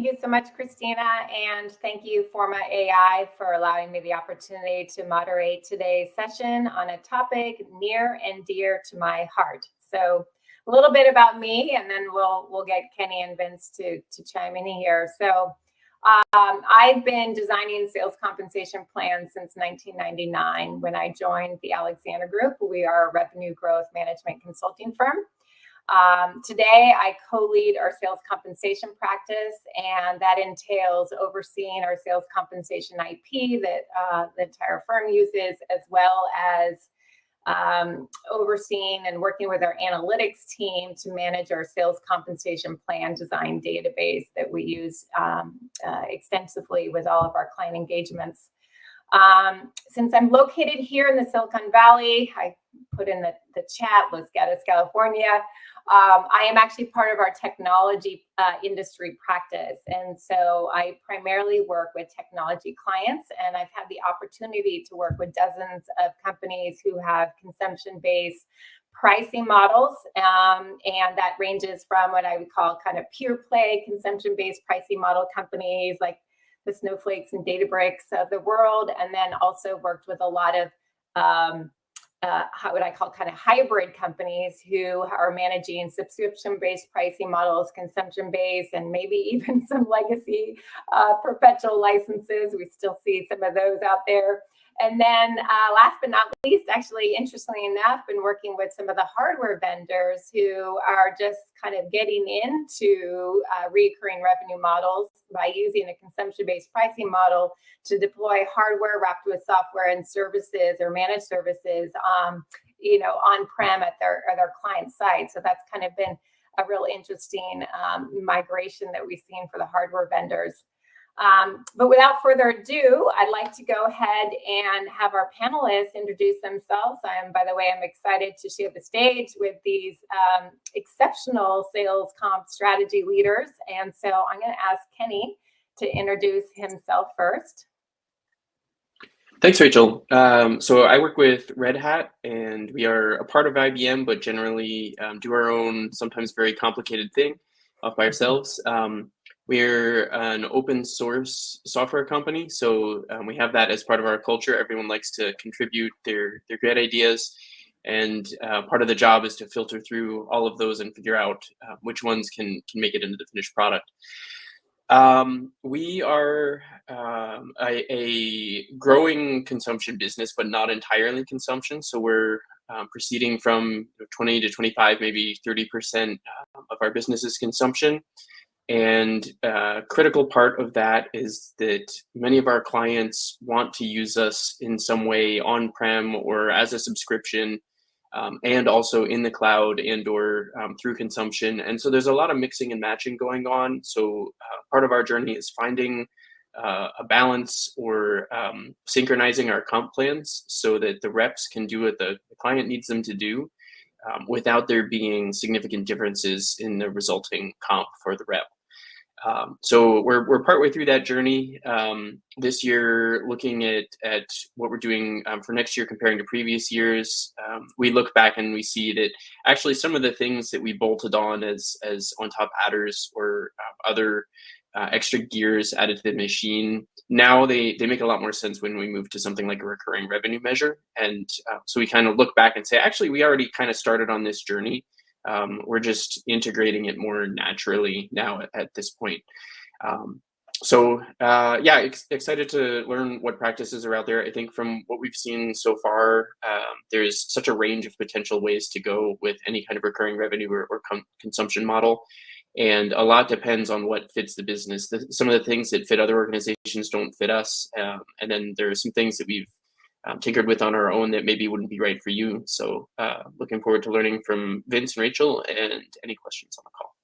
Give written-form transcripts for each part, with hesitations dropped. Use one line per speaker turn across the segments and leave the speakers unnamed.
Thank you so much, Christina, and thank you, Forma AI, for allowing me the opportunity to moderate today's session on a topic near and dear to my heart. So, a little bit about me, and then we'll get Kenny and Vince to chime in here. So, I've been designing sales compensation plans since 1999 when I joined the Alexander Group. We are a revenue growth management consulting firm. Today, I co-lead our sales compensation practice, and that entails overseeing our sales compensation IP that the entire firm uses, as well as overseeing and working with our analytics team to manage our sales compensation plan design database that we use extensively with all of our client engagements. Since I'm located here in the Silicon Valley, I put in the chat, Los Gatos, California. I am actually part of our technology industry practice. And so I primarily work with technology clients, and I've had the opportunity to work with dozens of companies who have consumption-based pricing models. And that ranges from what I would call kind of pure play consumption-based pricing model companies like the Snowflakes and Databricks of the world, and then also worked with a lot of what I call kind of hybrid companies who are managing subscription-based pricing models, consumption-based, and maybe even some legacy perpetual licenses. We still see some of those out there. And then last but not least, actually, interestingly enough, been working with some of the hardware vendors who are just kind of getting into recurring revenue models by using a consumption-based pricing model to deploy hardware wrapped with software and services or managed services, on-prem at their client site. So that's kind of been a real interesting migration that we've seen for the hardware vendors. But without further ado, I'd like to go ahead and have our panelists introduce themselves. By the way, I'm excited to share the stage with these exceptional sales comp strategy leaders. And so I'm going to ask Kenny to introduce himself first.
Thanks, Rachel. So I work with Red Hat, and we are a part of IBM, but generally do our own, sometimes very complicated thing off by ourselves. We're an open source software company, so we have that as part of our culture. Everyone likes to contribute their great ideas, and part of the job is to filter through all of those and figure out which ones can make it into the finished product. We are a growing consumption business, but not entirely consumption. So we're proceeding from 20 to 25, maybe 30% of our business is consumption. And a critical part of that is that many of our clients want to use us in some way on-prem or as a subscription, and also in the cloud and or through consumption. And so there's a lot of mixing and matching going on. So part of our journey is finding a balance or synchronizing our comp plans so that the reps can do what the client needs them to do without there being significant differences in the resulting comp for the rep. So we're partway through that journey this year, looking at what we're doing for next year comparing to previous years. We look back and we see that actually some of the things that we bolted on as on top adders or other extra gears added to the machine, now they make a lot more sense when we move to something like a recurring revenue measure. And so we kind of look back and say, actually, we already kind of started on this journey. We're just integrating it more naturally now at this point. Excited to learn what practices are out there. I think from what we've seen so far, there's such a range of potential ways to go with any kind of recurring revenue or consumption model. And a lot depends on what fits the business. Some of the things that fit other organizations don't fit us. And then there are some things that we've tinkered with on our own that maybe wouldn't be right for you. So looking forward to learning from Vince and Rachel and any questions on the call.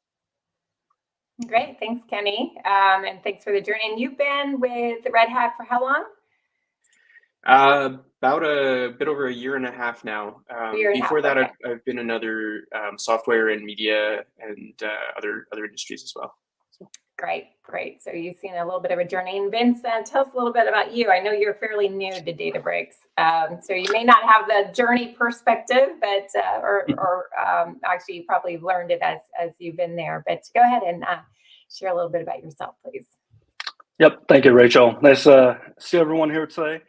Great. Thanks, Kenny. And thanks for the journey. And you've been with Red Hat for how long?
About a bit over a year and a half now. Before that, okay. I've been in other software and media and other industries as well. So.
Great. So you've seen a little bit of a journey. And Vince, tell us a little bit about you. I know you're fairly new to Databricks, so you may not have the journey perspective, but actually you probably learned it as you've been there. But go ahead and share a little bit about yourself, please.
Yep. Thank you, Rachel. Nice to see everyone here today.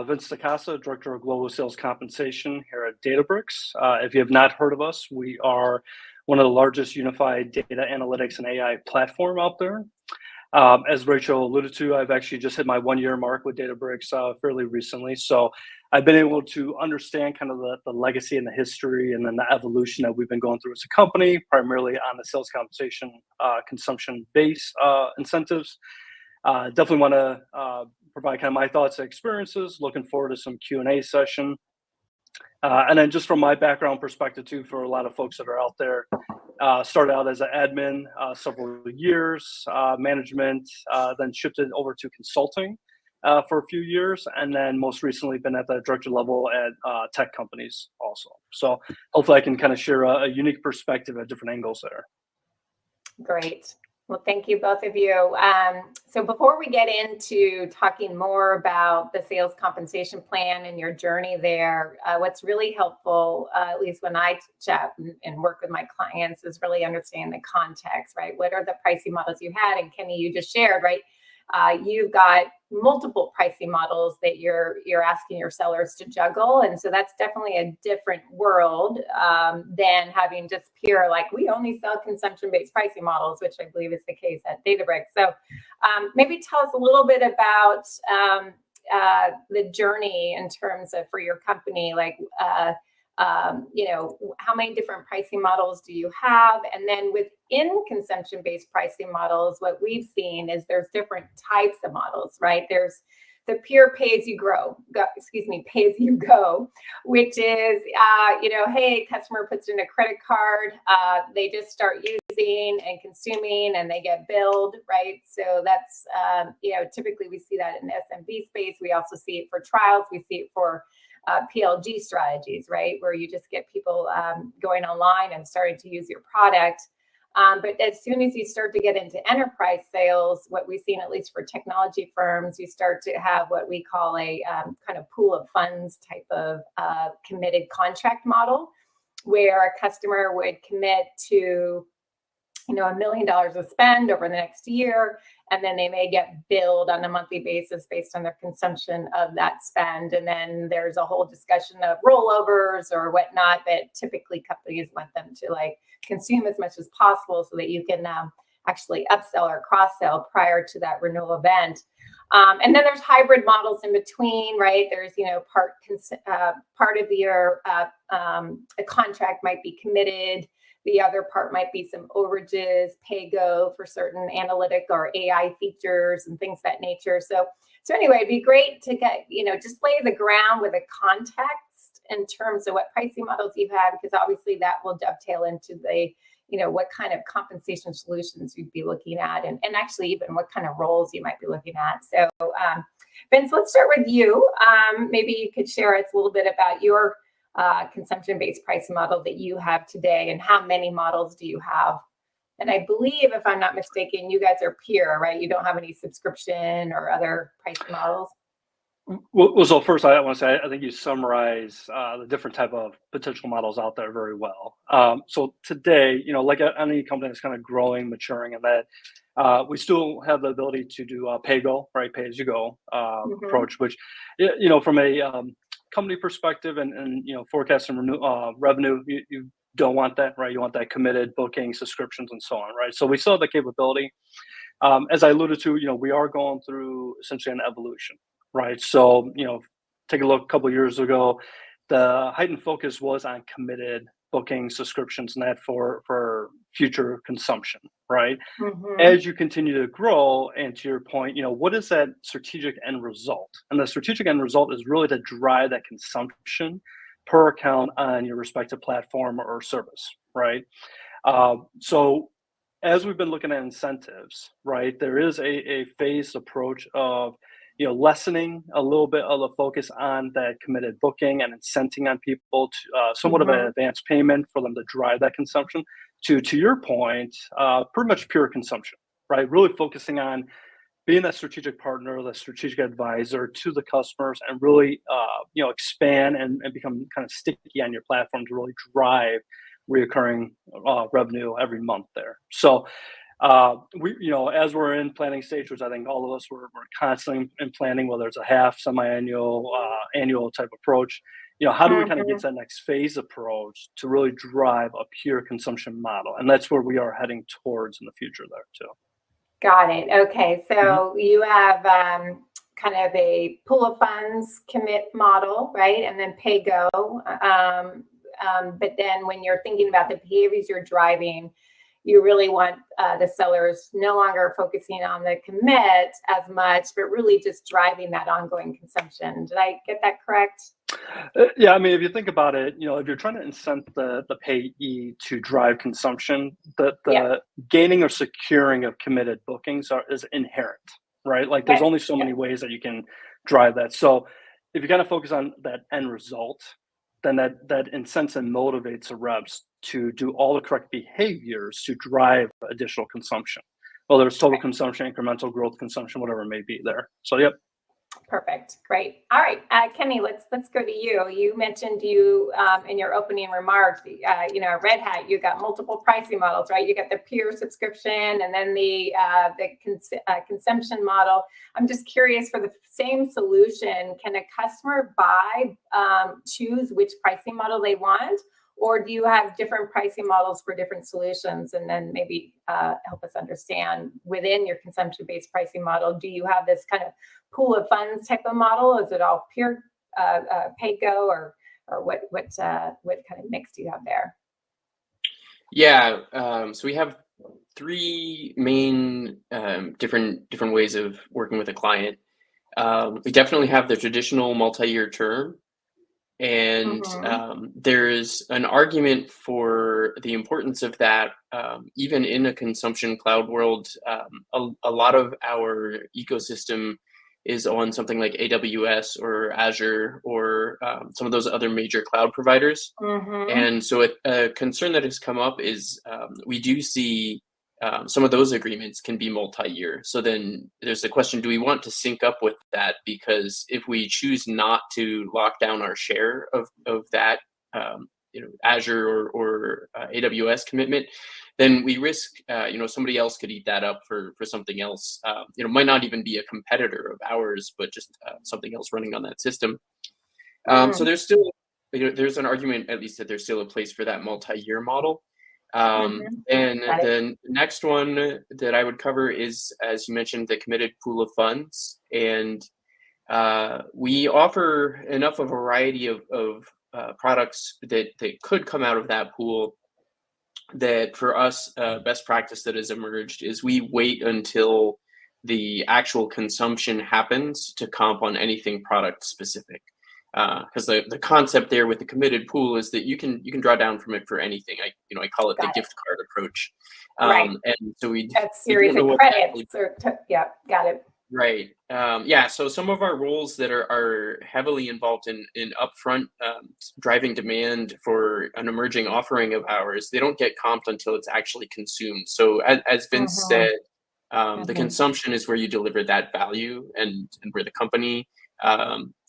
Vince DeCasa, Director of Global Sales Compensation here at Databricks. If you have not heard of us, we are one of the largest unified data analytics and AI platform out there. As Rachel alluded to, I've actually just hit my 1-year mark with Databricks fairly recently. So I've been able to understand kind of the legacy and the history and then the evolution that we've been going through as a company, primarily on the sales compensation consumption-based incentives. Definitely want to provide kind of my thoughts and experiences. Looking forward to some Q&A session. And then just from my background perspective too, for a lot of folks that are out there, started out as an admin several years, management, then shifted over to consulting for a few years, and then most recently been at the director level at tech companies also. So hopefully I can kind of share a unique perspective at different angles there.
Great. Well, thank you, both of you. So before we get into talking more about the sales compensation plan and your journey there, what's really helpful, at least when I chat and work with my clients, is really understanding the context, right? What are the pricing models you had? And Kenny, you just shared, right? You've got multiple pricing models that you're asking your sellers to juggle, and so that's definitely a different world than having just pure, like, we only sell consumption-based pricing models, which I believe is the case at Databricks. So maybe tell us a little bit about the journey in terms of, for your company, like how many different pricing models do you have? And then within consumption-based pricing models, what we've seen is there's different types of models, right? There's the pure pay as you go, which is, hey, customer puts in a credit card, they just start using and consuming and they get billed, right? So that's, typically we see that in the SMB space. We also see it for trials. We see it for PLG strategies, right? Where you just get people going online and starting to use your product. But as soon as you start to get into enterprise sales, what we've seen, at least for technology firms, you start to have what we call a kind of pool of funds type of committed contract model, where a customer would commit to $1 million of spend over the next year, and then they may get billed on a monthly basis based on their consumption of that spend. And then there's a whole discussion of rollovers or whatnot that typically companies want them to like consume as much as possible so that you can actually upsell or cross-sell prior to that renewal event. And then there's hybrid models in between, right? There's, part of your a contract might be committed. The other part might be some overages, pay-go for certain analytic or AI features and things of that nature. So anyway, it'd be great to get, just lay the ground with a context in terms of what pricing models you have, because obviously that will dovetail into the, what kind of compensation solutions you'd be looking at, and actually even what kind of roles you might be looking at. So Vince, let's start with you. Maybe you could share us a little bit about your consumption-based pricing model that you have today, and how many models do you have? And I believe, if I'm not mistaken, you guys are pure, right? You don't have any subscription or other pricing models.
Well, so first I want to say, I think you summarize the different type of potential models out there very well. So today, like any company that's kind of growing, maturing, and that we still have the ability to do pay-go, right? Pay-as-you-go approach, which, from a company perspective and forecasting revenue, you don't want that, right? You want that committed booking, subscriptions, and so on, right? So we still have the capability. As I alluded to, we are going through essentially an evolution, right? So take a look. A couple of years ago, the heightened focus was on committed booking, subscriptions, and that for future consumption, right? As you continue to grow, and to your point, what is that strategic end result? And the strategic end result is really to drive that consumption per account on your respective platform or service, right? So as we've been looking at incentives, right, there is a phased approach of lessening a little bit of the focus on that committed booking and incenting on people to somewhat of an advanced payment for them to drive that consumption to your point, pretty much pure consumption, right? Really focusing on being that strategic partner, the strategic advisor to the customers, and really, expand and become kind of sticky on your platform to really drive reoccurring revenue every month there. So We, as we're in planning stage, which I think all of us we're constantly in planning, whether it's a half, semi-annual, annual type approach. How do we kind of get to that next phase approach to really drive a pure consumption model? And that's where we are heading towards in the future there too.
Got it. Okay. So you have kind of a pool of funds commit model, right? And then pay go. But then when you're thinking about the behaviors you're driving, you really want the sellers no longer focusing on the commit as much, but really just driving that ongoing consumption. Did I get that correct?
Yeah, I mean, if you think about it, if you're trying to incent the payee to drive consumption, the gaining or securing of committed bookings is inherent, right? Like there's only so many ways that you can drive that. So if you kind of focus on that end result, then that incents and motivates the reps to do all the correct behaviors to drive additional consumption, whether it's total consumption, incremental growth consumption, whatever it may be there. So, yep.
Perfect. Great. All right, Kenny, let's go to you. You mentioned in your opening remarks, Red Hat, you got multiple pricing models, right? You got the pure subscription and then the consumption model. I'm just curious, for the same solution, can a customer choose which pricing model they want? Or do you have different pricing models for different solutions? And then maybe help us understand, within your consumption-based pricing model, do you have this kind of pool of funds type of model? Is it all pure pay go, or what kind of mix do you have there?
Yeah, so we have three main different ways of working with a client. We definitely have the traditional multi-year term. And there's an argument for the importance of that, even in a consumption cloud world. A lot of our ecosystem is on something like AWS or Azure or some of those other major cloud providers. And so a concern that has come up is we do see some of those agreements can be multi-year. So then there's the question, do we want to sync up with that? Because if we choose not to lock down our share of that, Azure or AWS commitment, then we risk, somebody else could eat that up for something else. Might not even be a competitor of ours, but just something else running on that system. So there's still, there's an argument, at least, that there's still a place for that multi-year model. And the next one that I would cover is, as you mentioned, the committed pool of funds. And we offer enough of a variety of products that could come out of that pool that, for us, best practice that has emerged is we wait until the actual consumption happens to comp on anything product specific. Because the concept there with the committed pool is that you can draw down from it for anything. I call it the gift card approach. And so we
a series of credits. Got it.
Right. So some of our roles that are heavily involved in upfront driving demand for an emerging offering of ours, they don't get comped until it's actually consumed. So as Vince said, the consumption is where you deliver that value and where the company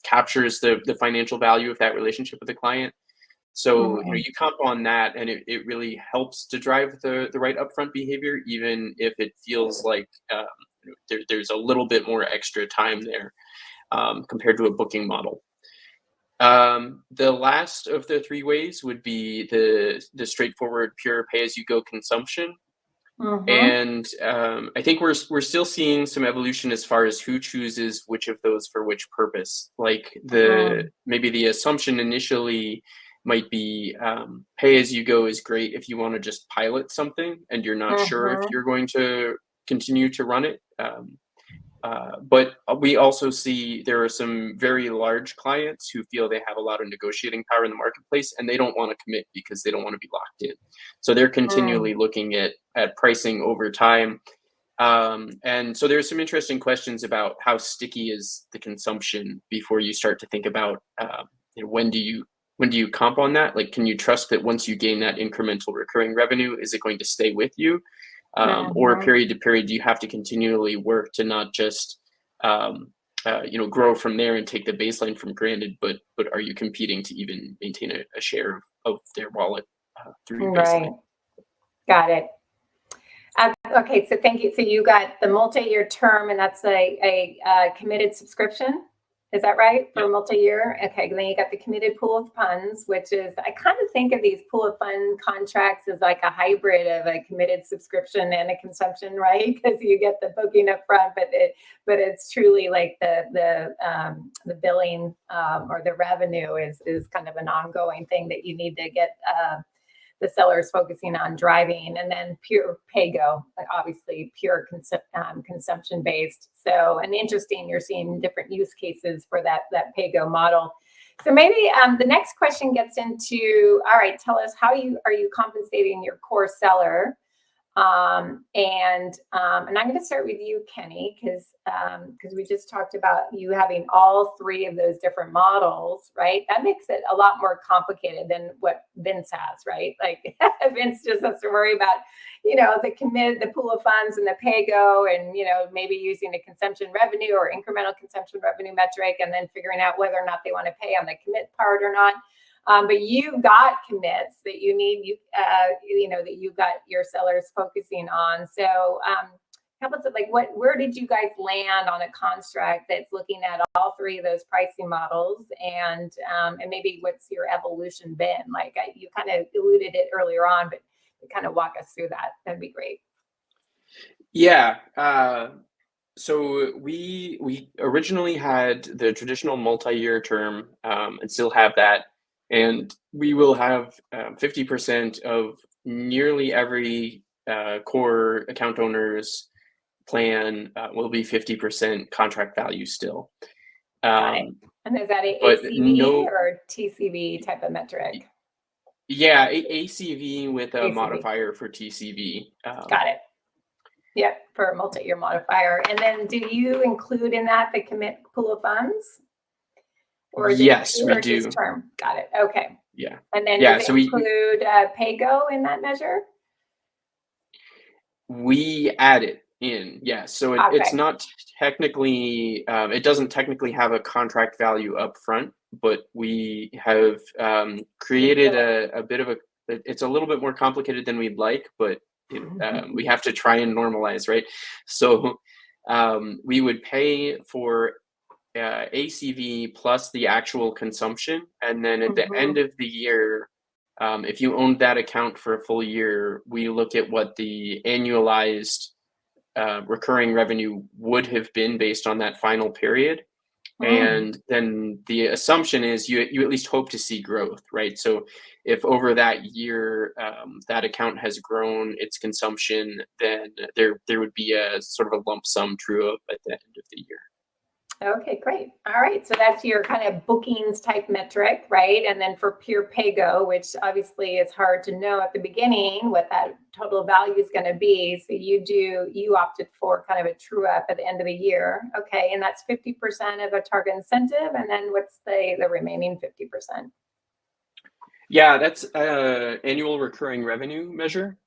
captures the financial value of that relationship with the client. So you comp on that, and it really helps to drive the right upfront behavior, even if it feels like there's a little bit more extra time there compared to a booking model. The last of the three ways would be the straightforward pure pay-as-you-go consumption. And I think we're still seeing some evolution as far as who chooses which of those for which purpose. Like maybe the assumption initially might be pay as you go is great if you want to just pilot something and you're not sure if you're going to continue to run it. But we also see there are some very large clients who feel they have a lot of negotiating power in the marketplace, and they don't want to commit because they don't want to be locked in. So they're continually looking at pricing over time. And so there's some interesting questions about how sticky is the consumption before you start to think about when do you comp on that? Like, can you trust that once you gain that incremental recurring revenue, is it going to stay with you? Or period to period, do you have to continually work to not just grow from there and take the baseline from granted, but are you competing to even maintain a share of their wallet through your baseline?
Got it. Okay, so thank you. So you got the multi-year term, and that's a committed subscription. Is that right for
Yep.
multi-year? Okay, then you got the committed pool of funds, which is, I kind of think of these pool of fund contracts as like a hybrid of a committed subscription and a consumption, right? Because you get the booking up front, but it's truly like the billing or the revenue is kind of an ongoing thing that you need to get the sellers focusing on driving, and then pure pay-go, obviously pure consumption based. So, and interesting, you're seeing different use cases for that pay-go model. So maybe the next question gets into, all right, tell us how are you compensating your core seller? And I'm going to start with you, Kenny, because we just talked about you having all three of those different models, right? That makes it a lot more complicated than what Vince has, right? Like Vince just has to worry about, the pool of funds and the pay-go, and maybe using a consumption revenue or incremental consumption revenue metric, and then figuring out whether or not they want to pay on the commit part or not. But you've got commits that you need, that you've got your sellers focusing on. So help us with where did you guys land on a construct that's looking at all three of those pricing models, and maybe what's your evolution been? You kind of alluded it earlier on, but kind of walk us through that. That'd be great.
Yeah. So we originally had the traditional multi-year term, and still have that. And we will have 50% of nearly every core account owner's plan will be 50% contract value still.
Got it. And is that a ACV or TCV type of metric?
Yeah, ACV with a
ACV.
modifier for TCV.
Got it. Yep, for a multi-year modifier. And then do you include in that the commit pool of funds? Or is
yes,
it
we do.
Just term? Got it. Okay.
Yeah.
And then
yeah,
does
so
it include pay-go in that measure?
We add it in, yes. So it's not technically, it doesn't technically have a contract value up front, but we have created a bit of it's a little bit more complicated than we'd like, but we have to try and normalize, right? So we would pay for ACV plus the actual consumption, and then at the end of the year, if you owned that account for a full year, we look at what the annualized recurring revenue would have been based on that final period. And then the assumption is you at least hope to see growth, right? So if over that year that account has grown its consumption, then there would be a sort of a lump sum true up at the end of the year.
Okay, great. All right. So that's your kind of bookings type metric, right? And then for pure pay-go, which obviously is hard to know at the beginning what that total value is going to be. So you opted for kind of a true up at the end of the year. Okay. And that's 50% of a target incentive. And then what's the remaining 50%?
Yeah, that's annual recurring revenue measure.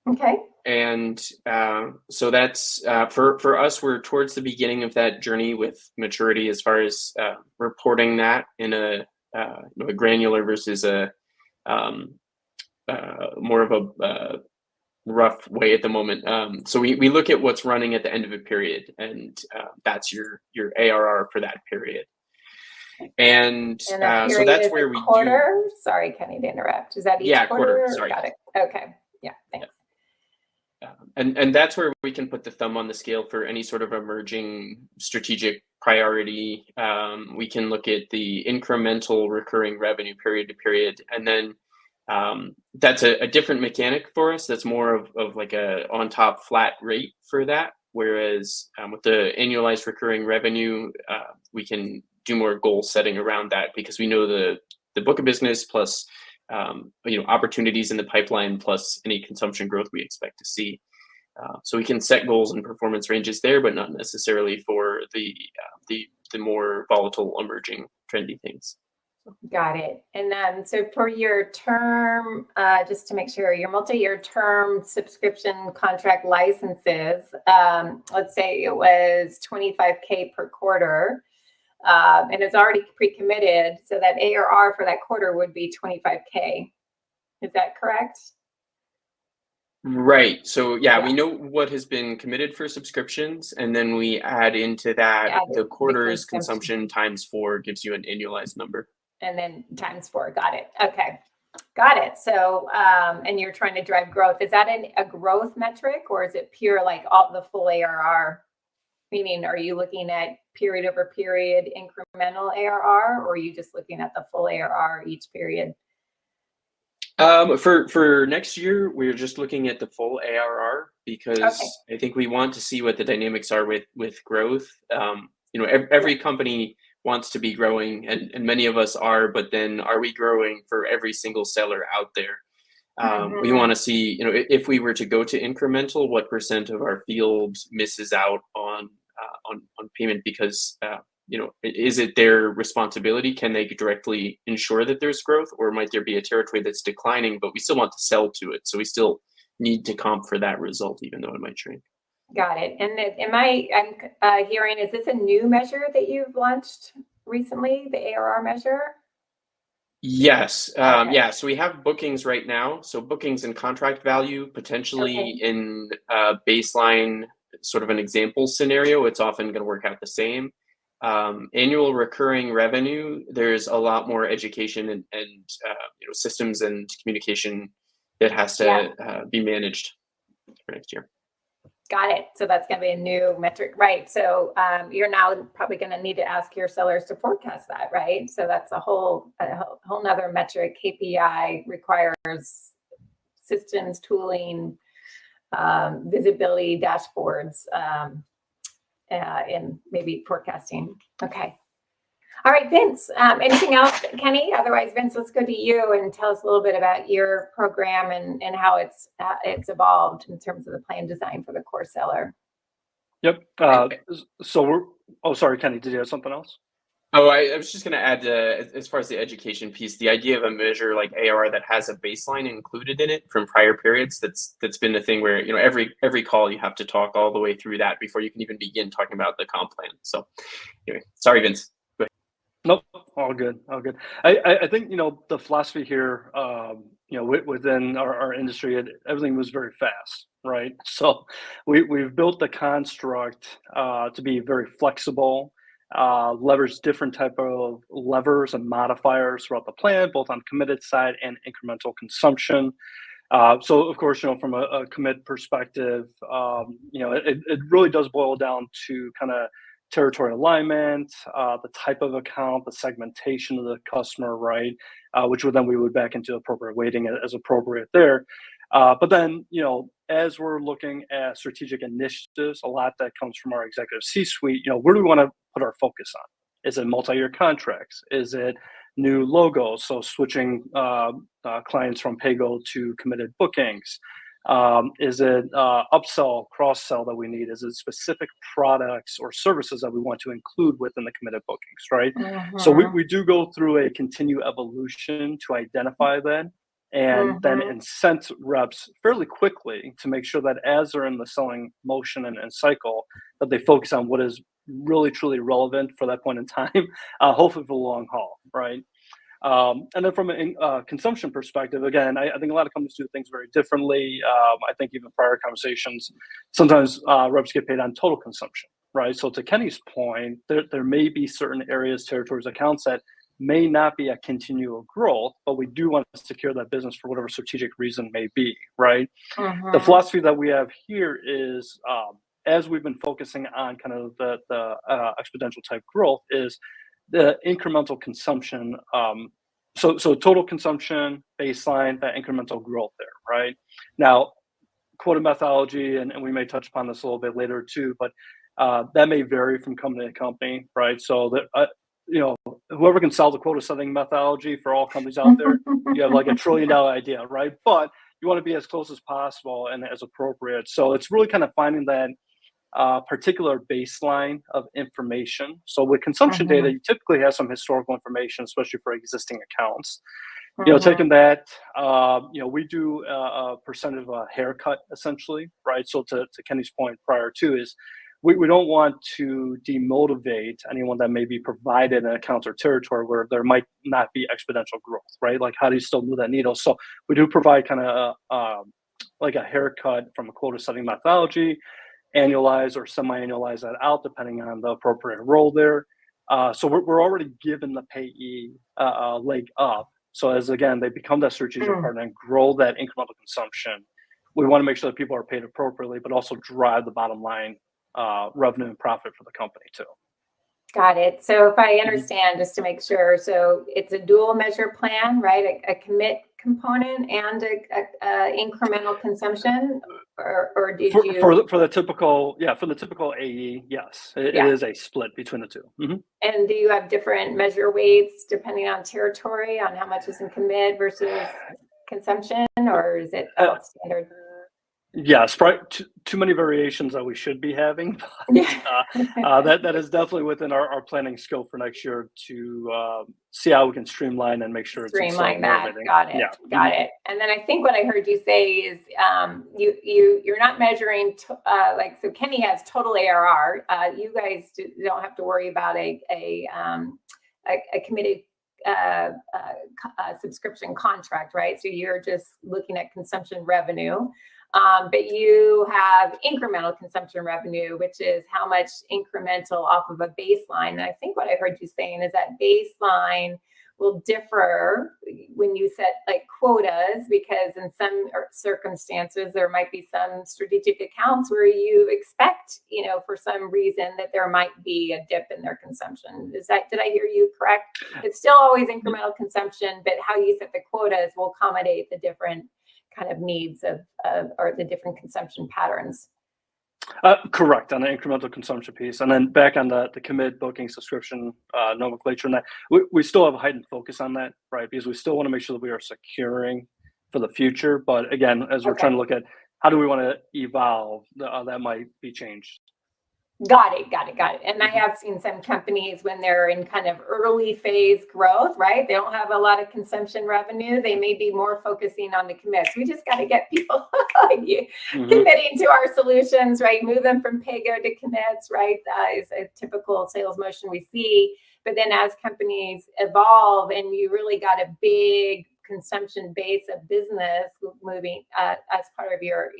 Okay.
And so that's for us, we're towards the beginning of that journey with maturity as far as reporting that in a granular versus a more of a rough way at the moment. So we look at what's running at the end of a period, and that's your ARR for that period. And so that's where we
quarter. Sorry, Kenny, to interrupt. Is that each quarter?
Sorry.
Got it. Okay. Yeah. Thanks.
And that's where we can put the thumb on the scale for any sort of emerging strategic priority. We can look at the incremental recurring revenue period to period, and then that's a different mechanic for us. That's more of like a on top flat rate for that. Whereas with the annualized recurring revenue, we can do more goal setting around that, because we know the book of business plus opportunities in the pipeline plus any consumption growth we expect to see. So we can set goals and performance ranges there, but not necessarily for the more volatile, emerging, trendy things.
Got it. And then, so for your term, just to make sure, your multi-year term subscription contract licenses, let's say it was $25K per quarter, and it's already pre-committed, so that ARR for that quarter would be $25K. Is that correct?
Right. So yeah,
Yeah,
we know what has been committed for subscriptions, and then we add into that
add
the
the
quarter's
consumption
consumption times 4 gives you an annualized number.
and then times 4. Got it. Okay. Got it. So, and you're trying to drive growth. Is that a growth metric, or is it pure like all the full ARR? Meaning, are you looking at period over period incremental ARR, or are you just looking at the full ARR each period?
For next year, we're just looking at the full ARR
Okay.
because I think we want to see what the dynamics are with growth. Every company wants to be growing, and many of us are, but then are we growing for every single seller out there? We
Mm-hmm.
want to see, if we were to go to incremental, what percent of our field misses out on payment because is it their responsibility? Can they directly ensure that there's growth, or might there be a territory that's declining, but we still want to sell to it, so we still need to comp for that result, even though it might shrink.
Got it. And I'm hearing, is this a new measure that you've launched recently, the ARR measure?
Yes.
Okay.
Yeah. So we have bookings right now. So bookings and contract value potentially
Okay.
in baseline, sort of an example scenario, it's often going to work out the same. Annual recurring revenue, there's a lot more education and systems and communication that has
Yeah.
to be managed for next year.
Got it. So that's going to be a new metric, right? So you're now probably going to need to ask your sellers to forecast that, right? So that's a whole nother metric. KPI requires systems, tooling, visibility, dashboards, and maybe forecasting. Okay. All right, Vince. Anything else, Kenny? Otherwise, Vince, let's go to you and tell us a little bit about your program and how it's evolved in terms of the plan design for the core seller.
Yep.
I,
So we're. Oh, sorry, Kenny. Did you have something else?
Oh, I was just going to add, as far as the education piece, the idea of a measure like AR that has a baseline included in it from prior periods. That's been a thing where every call you have to talk all the way through that before you can even begin talking about the comp plan. So, anyway, sorry, Vince. Go ahead.
Nope. All good. All good. I think the philosophy here, within our industry, everything was very fast, right? So we've built the construct to be very flexible, leverage different type of levers and modifiers throughout the plan, both on committed side and incremental consumption. So of course, from a commit perspective, it really does boil down to kind of territory alignment, the type of account, the segmentation of the customer, right? Which would then we would back into appropriate weighting as appropriate there. But then, as we're looking at strategic initiatives, a lot that comes from our executive C-suite, where do we want to put our focus on? Is it multi-year contracts? Is it new logos? So switching clients from pay-go to committed bookings. Is it upsell, cross-sell that we need? Is it specific products or services that we want to include within the committed bookings, right? So
Mm-hmm.
we do go through a continued evolution to identify that and then
Mm-hmm.
incent reps fairly quickly to make sure that as they're in the selling motion and cycle, that they focus on what is really truly relevant for that point in time, hopefully for the long haul, right? And then from a consumption perspective, again, I think a lot of companies do things very differently. I think even prior conversations, sometimes reps get paid on total consumption, right? So to Kenny's point, there may be certain areas, territories, accounts that may not be a continual growth, but we do want to secure that business for whatever strategic reason may be, right? The
Mm-hmm.
philosophy that we have here is, as we've been focusing on kind of the exponential type growth, is the incremental consumption. So total consumption baseline, that incremental growth there, right? Now, quota methodology, and we may touch upon this a little bit later too, but that may vary from company to company, right? So that whoever can sell the quota setting methodology for all companies out there, you have like $1 trillion idea, right? But you want to be as close as possible and as appropriate. So it's really kind of finding that particular baseline of information. So with consumption data,
Mm-hmm.
you typically have some historical information, especially for existing accounts.
Mm-hmm.
Taking that, we do a percentage of a haircut essentially, right? So to Kenny's point prior to is we don't want to demotivate anyone that may be provided an account or territory where there might not be exponential growth, right? Like how do you still move that needle? So we do provide kind of like a haircut from a quota setting methodology, annualize or semi-annualize that out depending on the appropriate role there. So we're already giving the payee a leg up. So as again, they become that strategic partner and grow that incremental consumption. We want to make sure that people are paid appropriately, but also drive the bottom line revenue and profit for the company too.
Got it. So if I understand, just to make sure, so it's a dual measure plan, right? A commit component and a incremental consumption, or did you?
For the typical AE, yes, it is a split between the two.
And do you have different measure weights depending on territory on how much is in commit versus consumption, or is it all standard?
Yes, probably too many variations that we should be having. But, that is definitely within our planning scope for next year to see how we can streamline and make sure it's
Streamline that. Got it.
Yeah.
Got it. And then I think what I heard you say is you're not measuring like, so Kenny has total ARR. You guys don't have to worry about a committed subscription contract, right? So you're just looking at consumption revenue. But you have incremental consumption revenue, which is how much incremental off of a baseline. And I think what I heard you saying is that baseline will differ when you set like quotas, because in some circumstances, there might be some strategic accounts where you expect, for some reason that there might be a dip in their consumption. Did I hear you correct? It's still always incremental consumption, but how you set the quotas will accommodate the different kind of needs of or the different consumption patterns.
Correct, on the incremental consumption piece. And then back on the commit booking subscription nomenclature, and that we still have a heightened focus on that, right? Because we still want to make sure that we are securing for the future. But again, as we're trying to look at how do we want to evolve, that might be changed.
Got it. And I have seen some companies when they're in kind of early phase growth, right? They don't have a lot of consumption revenue. They may be more focusing on the commits. We just got to get people like you committing to our solutions, right? Move them from pay-go to commits, right? Is a typical sales motion we see. But then as companies evolve and you really got a big consumption base of business moving as part of your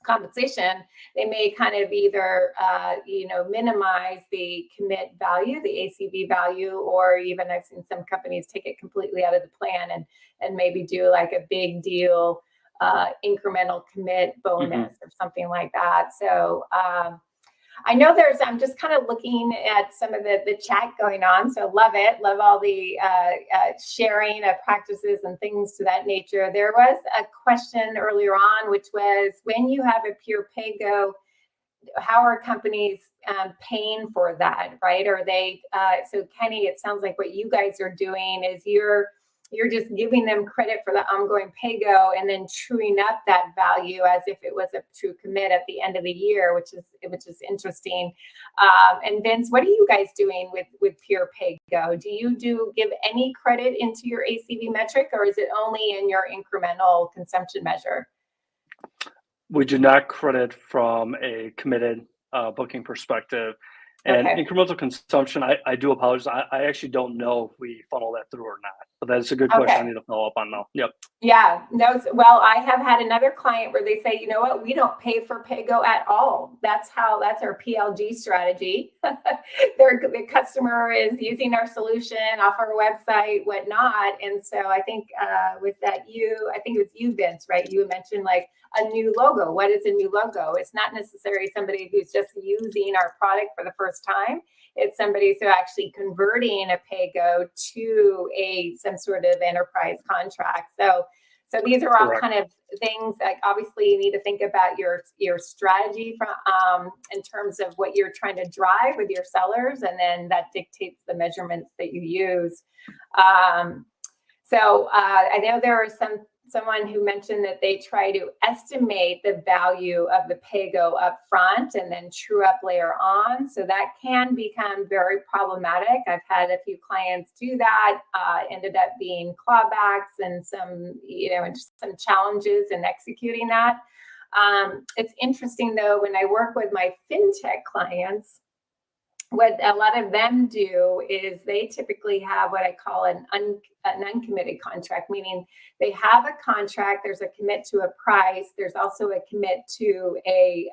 compensation, they may kind of either minimize the commit value, the ACV value, or even I've seen some companies take it completely out of the plan and maybe do like a big deal incremental commit bonus or something like that. So I know I'm just kind of looking at some of the chat going on. So love it. Love all the sharing of practices and things to that nature. There was a question earlier on, which was when you have a pure pay-go, how are companies paying for that, right? Are they, so Kenny, it sounds like what you guys are doing is you're just giving them credit for the ongoing pay-go and then truing up that value as if it was a true commit at the end of the year, which is interesting. And Vince, what are you guys doing with pure pay-go? Do you give any credit into your ACV metric, or is it only in your incremental consumption measure?
We do not credit from a committed booking perspective. And incremental consumption, I do apologize. I actually don't know if we funnel that through or not, but that's a good question I need to follow up on now. Yep. Yeah,
no, well, I have had another client where they say, you know what, we don't pay for pay-go at all. That's our PLG strategy. The customer is using our solution off our website, whatnot. And so I think with that, I think it was you, Vince, right? You mentioned like a new logo. What is a new logo? It's not necessarily somebody who's just using our product for the first time. It's somebody who's actually converting a pay-go to some sort of enterprise contract. So these are all kind of things like obviously you need to think about your strategy from in terms of what you're trying to drive with your sellers, and then that dictates the measurements that you use. So I know there are someone who mentioned that they try to estimate the value of the pay-go up front and then true up later on. So that can become very problematic. I've had a few clients do that, ended up being clawbacks and some challenges in executing that. It's interesting though, when I work with my fintech clients, what a lot of them do is they typically have what I call an uncommitted contract, meaning they have a contract, there's a commit to a price, there's also a commit to a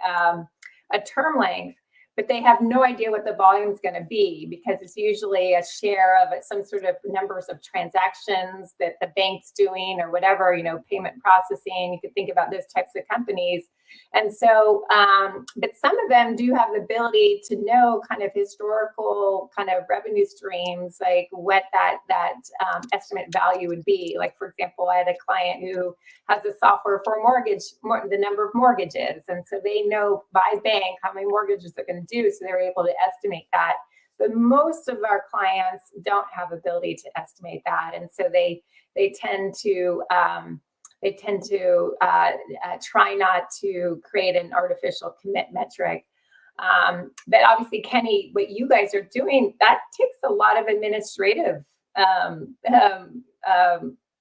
term length, but they have no idea what the volume is going to be because it's usually a share of some sort of numbers of transactions that the bank's doing or whatever, payment processing. You could think about those types of companies. And so, but some of them do have the ability to know kind of historical kind of revenue streams, like what that estimate value would be. Like, for example, I had a client who has a software for the number of mortgages. And so they know by bank how many mortgages they're going to do. So they're able to estimate that. But most of our clients don't have ability to estimate that. And so they tend to try not to create an artificial commit metric. But obviously, Kenny, what you guys are doing, that takes a lot of administrative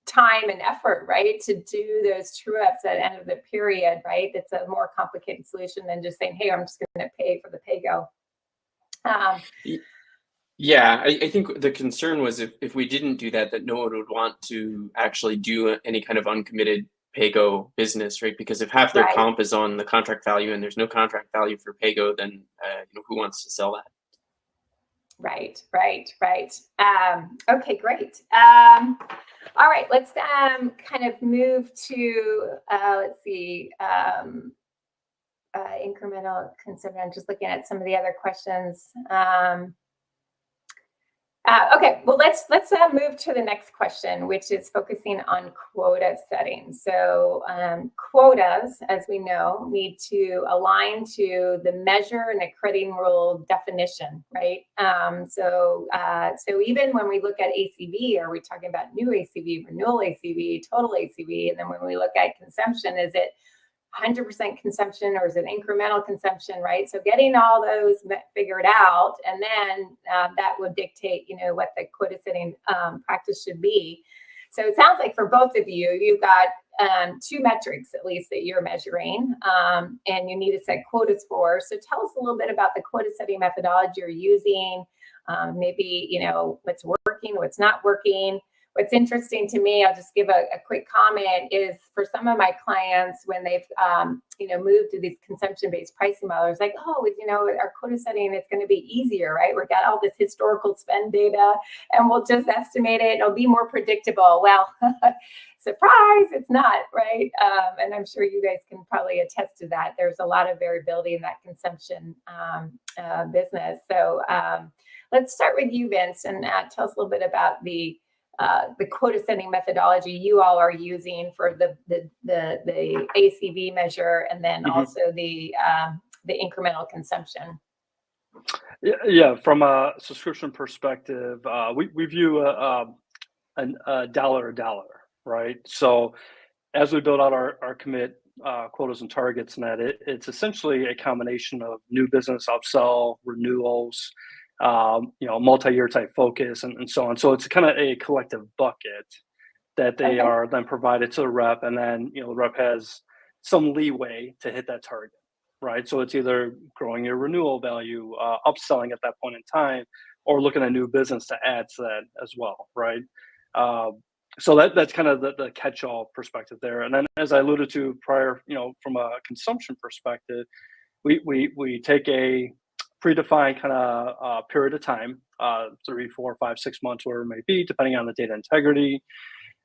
time and effort, right? To do those true ups at the end of the period, right? It's a more complicated solution than just saying, hey, I'm just going to pay for the pay-go.
Yeah, I think the concern was if we didn't do that no one would want to actually do any kind of uncommitted pay-go business, right? Because if half their comp is on the contract value and there's no contract value for pay-go, then who wants to sell that?
Right. Okay, great. All right, let's kind of move to let's see. Incremental consumption. I'm just looking at some of the other questions. Okay, well, let's move to the next question, which is focusing on quota setting. So quotas, as we know, need to align to the measure and accrediting rule definition, right? So even when we look at ACV, are we talking about new ACV, renewal ACV, total ACV? And then when we look at consumption, is it 100% consumption or is it incremental consumption, right? So getting all those figured out, and then that would dictate, what the quota setting practice should be. So it sounds like for both of you, you've got two metrics at least that you're measuring, and you need to set quotas for. So tell us a little bit about the quota setting methodology you're using. Maybe what's working, what's not working. What's interesting to me, I'll just give a quick comment, is for some of my clients, when they've moved to these consumption-based pricing models, like, our quota setting is going to be easier, right? We've got all this historical spend data, and we'll just estimate it. It'll be more predictable. Well, surprise, it's not, right? And I'm sure you guys can probably attest to that. There's a lot of variability in that consumption business. So let's start with you, Vince, and tell us a little bit about the quota setting methodology you all are using for the ACV measure, and then also the incremental consumption.
Yeah, from a subscription perspective, we view a dollar, right? So as we build out our commit quotas and targets, and that it's essentially a combination of new business, upsell, renewals, multi-year type focus, and so on. So it's kind of a collective bucket that they are then provided to the rep, and then the rep has some leeway to hit that target, right? So it's either growing your renewal value, upselling at that point in time, or looking at new business to add to that as well, right? So that's kind of the catch-all perspective there. And then, as I alluded to prior, from a consumption perspective, we take a predefined kind of period of time, 3, 4, 5, 6 months, whatever it may be, depending on the data integrity.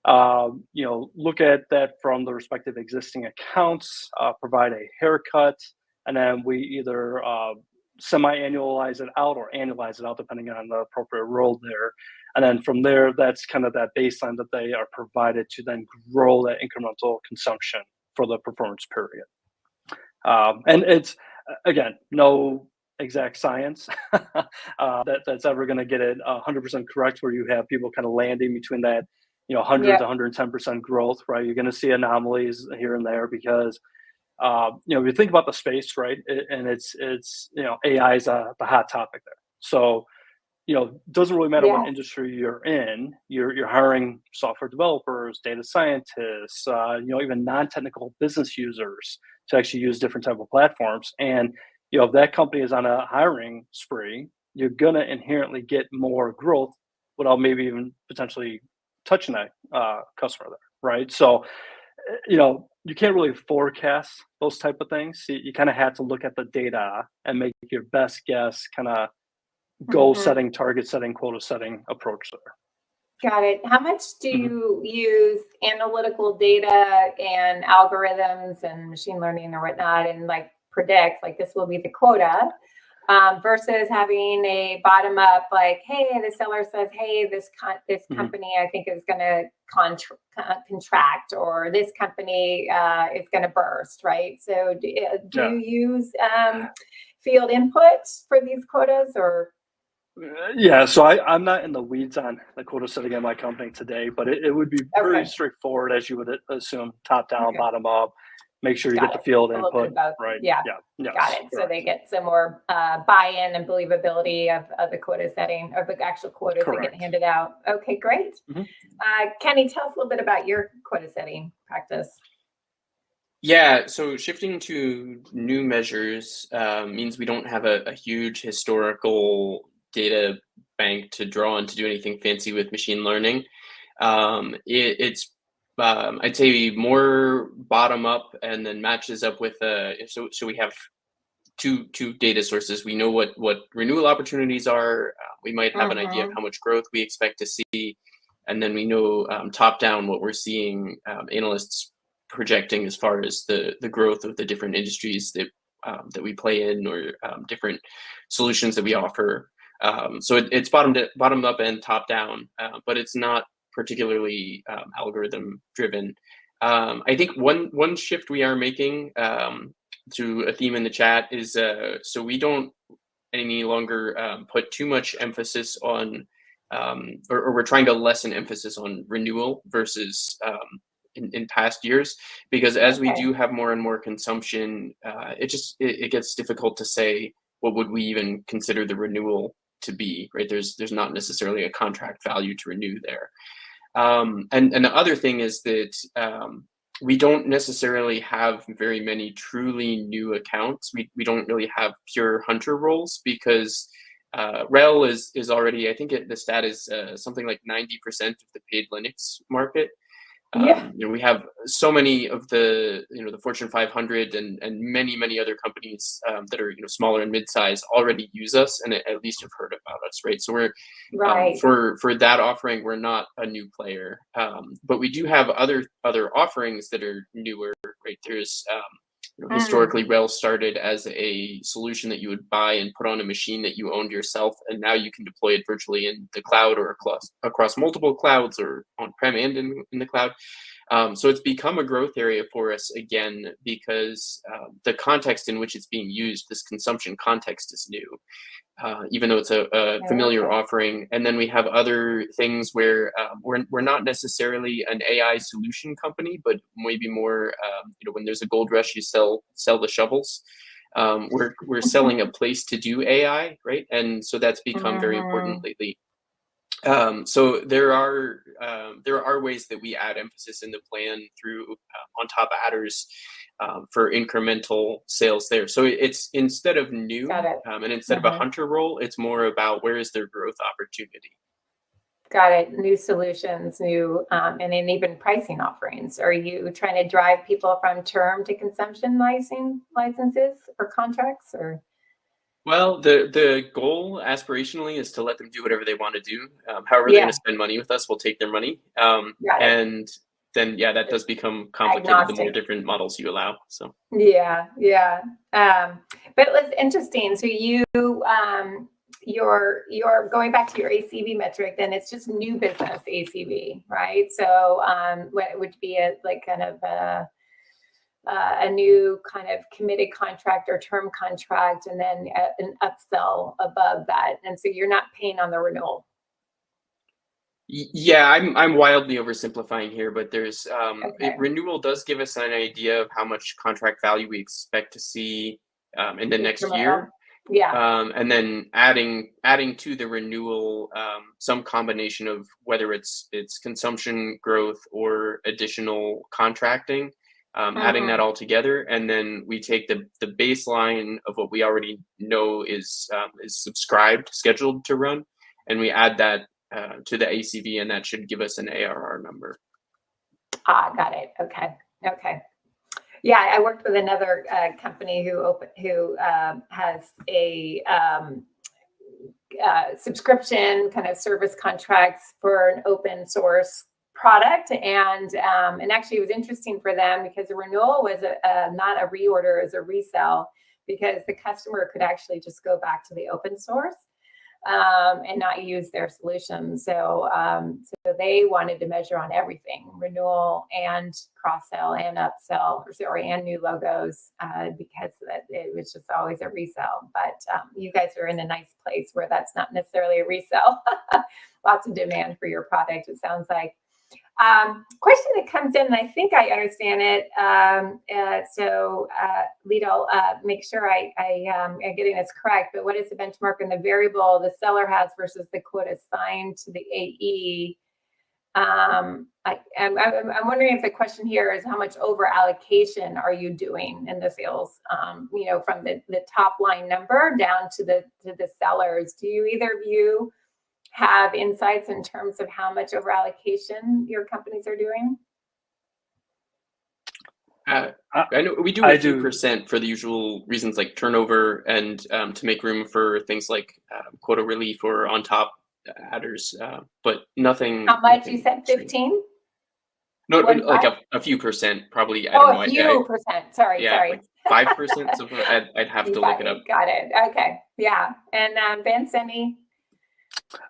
Look at that from the respective existing accounts, provide a haircut, and then we either semi-annualize it out or annualize it out, depending on the appropriate role there. And then from there, that's kind of that baseline that they are provided to then grow that incremental consumption for the performance period. And it's, again, no exact science that's ever going to get it 100% correct, where you have people kind of landing between that 100 to 110% growth, right? You're going to see anomalies here and there because if you think about the space, right, and it's AI is the hot topic there. So doesn't really matter what industry you're in. You're hiring software developers, data scientists, even non-technical business users to actually use different type of platforms. And if that company is on a hiring spree, you're going to inherently get more growth without maybe even potentially touching that customer there, right? So, you can't really forecast those type of things. You kind of have to look at the data and make your best guess, kind of goal
Mhm.
setting, target setting, quota setting approach there.
Got it. How much do
Mhm.
you use analytical data and algorithms and machine learning or whatnot and like predict like this will be the quota versus having a bottom up like, hey, the seller says, hey, this
Mhm.
company I think is going to contract or this company is going to burst, right? So do
Yeah.
you use field inputs for these quotas or?
Yeah, so I'm not in the weeds on the quota setting at my company today, but it would be very
Okay.
straightforward as you would assume, top down,
Okay.
bottom up. Make sure you get
Got
the
it.
field
A little bit
input
of both.
right.
Yeah.
Yeah.
Got
Yes.
it. So
Correct.
they get some more buy-in and believability of the quota setting, of the actual quotas that get
Correct.
handed out. Okay, great.
Mhm.
Kenny, tell us a little bit about your quota setting practice.
Yeah, so shifting to new measures means we don't have a huge historical data bank to draw on to do anything fancy with machine learning. It's I'd say more bottom up and then matches up with so we have two data sources. We know what renewal opportunities are. We might have an idea of
Mm-hmm.
how much growth we expect to see, and then we know top down what we're seeing analysts projecting as far as the growth of the different industries that we play in or different solutions that we offer. So it's bottom up and top down, but it's not particularly algorithm driven. I think one shift we are making to a theme in the chat is so we don't any longer put too much emphasis on or we're trying to lessen emphasis on renewal versus in past years, because as we
Okay.
do have more and more consumption, it gets difficult to say what would we even consider the renewal to be, right? There's not necessarily a contract value to renew there. And the other thing is that we don't necessarily have very many truly new accounts. We don't really have pure hunter roles because RHEL is already, I think the stat is something like 90% of the paid Linux market.
Yeah.
We have so many of the the Fortune 500 and many other companies that are smaller and mid-size already use us and at least have heard about us, right? So we're
Right.
for that offering, we're not a new player, but we do have other offerings that are newer, right? There's
Mm.
historically RHEL started as a solution that you would buy and put on a machine that you owned yourself, and now you can deploy it virtually in the cloud or across multiple clouds or on-prem and in the cloud. So it's become a growth area for us again because the context in which it's being used, this consumption context, is new. Even though it's a familiar
Okay.
offering. And then we have other things where we're not necessarily an AI solution company, but maybe more, when there's a gold rush, you sell the shovels. We're selling a place to do AI, right? And so that's become very important
Hmm.
lately. So there are ways that we add emphasis in the plan through on top adders for incremental sales there. So it's instead of
Got
new
it.
and instead of a
Uh-huh.
hunter role, it's more about where is their growth opportunity.
Got it. New solutions, new, and then even pricing offerings. Are you trying to drive people from term to consumption licenses or contracts or?
Well, the goal aspirationally is to let them do whatever they want to do. However, they're going to
Yeah,
spend money with us, we'll take their money.
got it.
And then, yeah, that does become complicated the more
Agnostic.
different models you allow. So.
Yeah, yeah. But it's interesting. So you're going back to your ACV metric, then it's just new business ACV, right? So what would be a like kind of a new kind of committed contract or term contract, and then an upsell above that. And so you're not paying on the renewal.
Yeah, I'm wildly oversimplifying here, but there's
Okay.
renewal does give us an idea of how much contract value we expect to see in the next
Incremental.
year,
Yeah.
and then adding to the renewal some combination of whether it's consumption growth or additional contracting. adding that all together, and then we take the baseline of what we already know is subscribed, scheduled to run, and we add that to the ACV, and that should give us an ARR number.
Got it. Okay. Yeah, I worked with another company who has a subscription kind of service contracts for an open source product, and actually it was interesting for them because the renewal was not a reorder, it was a resell, because the customer could actually just go back to the open source and not use their solution. So they wanted to measure on everything, renewal and cross-sell and upsell, and new logos, because it was just always a resell. But you guys are in a nice place where that's not necessarily a resell. Lots of demand for your product, it sounds like. Question that comes in, and I think I understand it. So, Lita, I'll make sure I am getting this correct. But what is the benchmark in the variable the seller has versus the quota assigned to the AE? I'm wondering if the question here is how much over allocation are you doing in the sales? From the top line number down to the sellers. Do you either of you have insights in terms of how much over allocation your companies are doing?
I know we do a few percent for the usual reasons like turnover and to make room for things like quota relief or on top adders, but nothing.
How much you said? 15?
No, like a few percent, probably. I
don't
know.
A few percent. Sorry.
Like 5%. So I'd have to look it up.
Got it. Okay. Yeah. And Vince, any?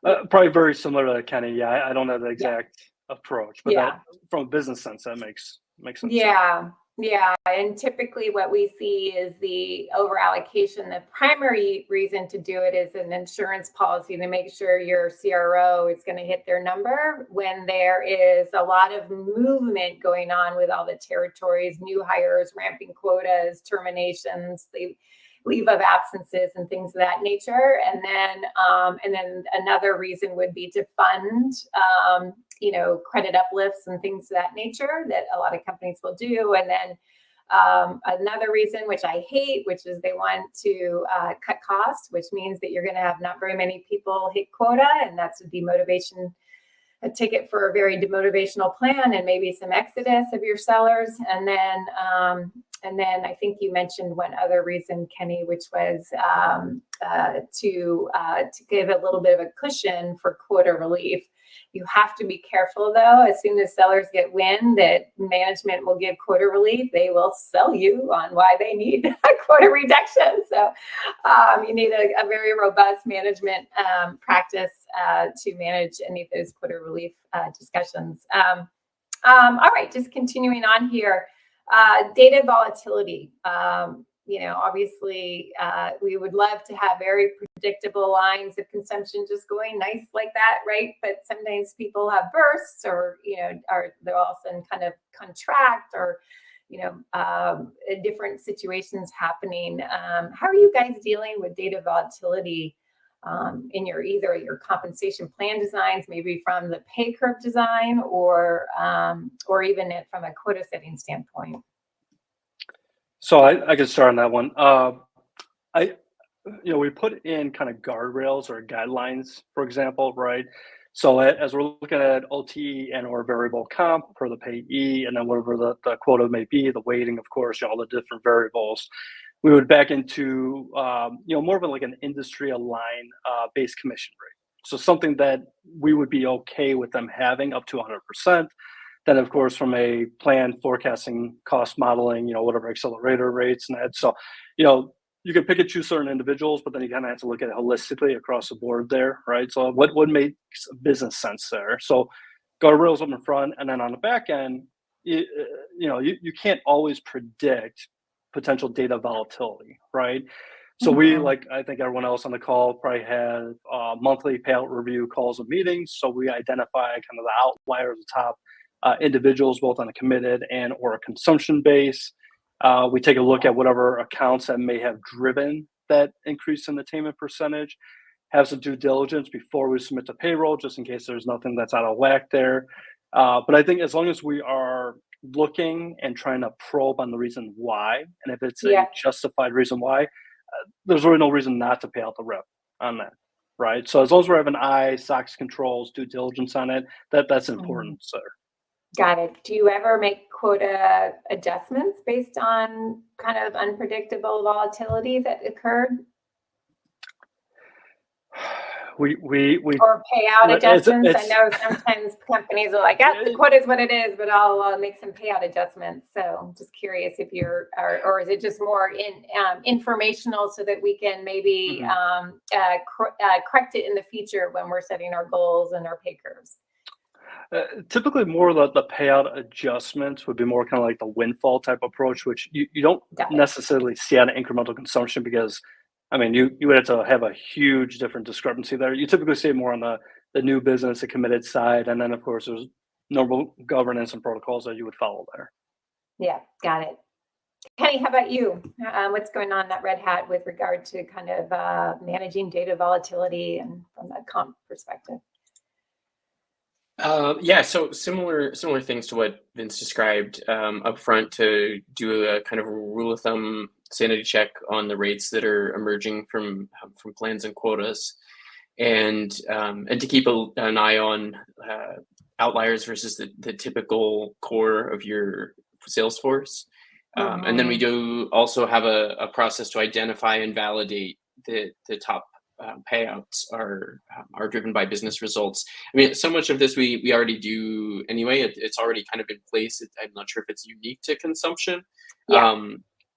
Probably very similar to Kenny. Yeah, I don't have the exact approach, but that, from a business sense, that makes sense.
Yeah. And typically what we see is the over allocation. The primary reason to do it is an insurance policy to make sure your CRO is going to hit their number when there is a lot of movement going on with all the territories, new hires, ramping quotas, terminations, leave of absences and things of that nature. And then another reason would be to fund, credit uplifts and things of that nature that a lot of companies will do. And then another reason, which I hate, which is they want to cut costs, which means that you're going to have not very many people hit quota. And that's a ticket for a very demotivational plan, and maybe some exodus of your sellers. And then I think you mentioned one other reason, Kenny, which was to give a little bit of a cushion for quota relief. You have to be careful, though. As soon as sellers get wind that management will give quota relief, they will sell you on why they need a quota reduction. So you need a very robust management practice to manage any of those quota relief discussions. All right, just continuing on here. Data volatility. Obviously, we would love to have very predictable lines of consumption just going nice like that, right? But sometimes people have bursts, or they'll all of a sudden kind of contract, or different situations happening. How are you guys dealing with data volatility in either your compensation plan designs, maybe from the pay curve design, or even from a quota setting standpoint?
So I can start on that one. We put in kind of guardrails or guidelines, for example, right? So as we're looking at OTE and or variable comp for the payee, and then whatever the quota may be, the weighting, of course, all the different variables, we would back into more of like an industry aligned base commission rate. So something that we would be okay with them having up to 100%. Then, of course, from a plan forecasting, cost modeling, whatever accelerator rates and that. So, you can pick and choose certain individuals, but then you kind of have to look at it holistically across the board there, right? So what makes business sense there? So guardrails up in front, and then on the back end, you can't always predict potential data volatility, right? So we, like I think everyone else on the call, probably have monthly payout review calls and meetings. So we identify kind of the outliers, the top individuals, both on a committed and or a consumption base. We take a look at whatever accounts that may have driven that increase in attainment percentage, have some due diligence before we submit to payroll, just in case there's nothing that's out of whack there. But I think as long as we are looking and trying to probe on the reason why, and if it's a
Yeah.
justified reason why, there's really no reason not to pay out the rep on that, right? So as long as we're having SOX controls, due diligence on it, that's
Mhm.
important, sir.
Got it. Do you ever make quota adjustments based on kind of unpredictable volatility that occurred?
We
Or payout adjustments? I
it's
know sometimes companies are like, "Ah, the quota is what it is," but I'll make some payout adjustments. So I'm just curious if you're, or is it just more informational so that we can maybe
Mhm.
correct it in the future when we're setting our goals and our pay curves?
Typically more the payout adjustments would be more kind of like the windfall type approach, which you don't
Got it.
necessarily see on incremental consumption because, I mean, you would have to have a huge different discrepancy there. You typically see it more on the new business, the committed side, and then of course there's normal governance and protocols that you would follow there.
Yeah, got it. Kenny, how about you? What's going on at Red Hat with regard to kind of managing data volatility and from a comp perspective?
Yeah, so similar things to what Vince described up front, to do a kind of rule of thumb sanity check on the rates that are emerging from plans and quotas, and to keep an eye on outliers versus the typical core of your sales force. And then we
Mhm.
do also have a process to identify and validate the top payouts are driven by business results. I mean, so much of this we already do anyway. It's already kind of in place. I'm not sure if it's unique to consumption.
Yeah,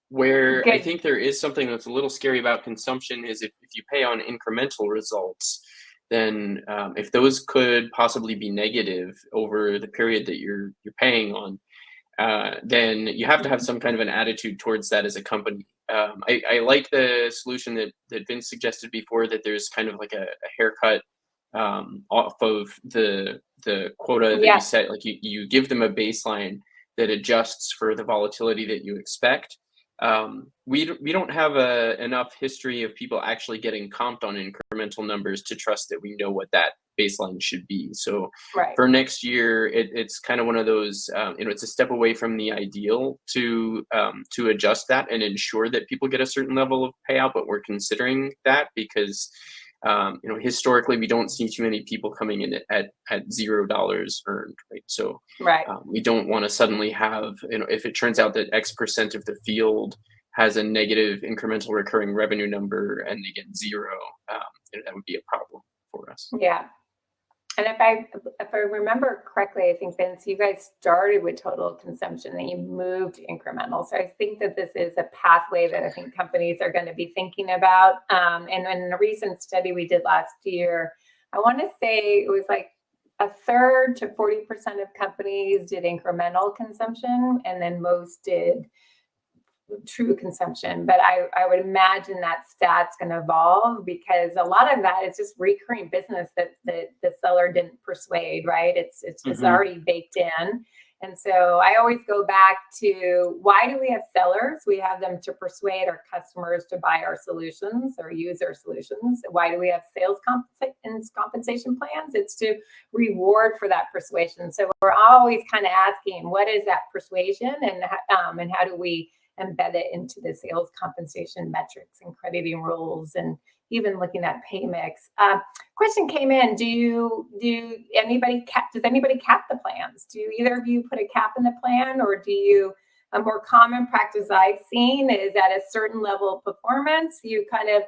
Where I
good.
think there is something that's a little scary about consumption is if you pay on incremental results, then if those could possibly be negative over the period that you're paying on, then you have to have some kind of an attitude towards that as a company. I like the solution that Vince suggested before, that there's kind of like a haircut off of the quota that you
Yeah.
set. Like you give them a baseline that adjusts for the volatility that you expect. We don't have enough history of people actually getting comped on incremental numbers to trust that we know what that baseline should be. So
Right.
for next year, it's kind of one of those, it's a step away from the ideal to adjust that and ensure that people get a certain level of payout, but we're considering that because historically we don't see too many people coming in at $0 earned, right? So
Right.
we don't want to suddenly have, if it turns out that X% of the field has a negative incremental recurring revenue number and they get zero, that would be a problem for us.
Yeah. And if I remember correctly, I think Vince, you guys started with total consumption and you moved to incremental. So I think that this is a pathway that I think companies are going to be thinking about. And in a recent study we did last year, I want to say it was like a third to 40% of companies did incremental consumption, and then most did true consumption. But I would imagine that stat's going to evolve because a lot of that is just recurring business that the seller didn't persuade, right? It's just
Hmm.
already baked in. And so I always go back to, why do we have sellers? We have them to persuade our customers to buy our solutions or use our solutions. Why do we have sales compensation plans? It's to reward for that persuasion. So we're always kind of asking, what is that persuasion, and how do we embed it into the sales compensation metrics and crediting rules, and even looking at pay mix. Question came in: does anybody cap the plans? Do either of you put a cap in the plan, or do you? A more common practice I've seen is at a certain level of performance, you kind of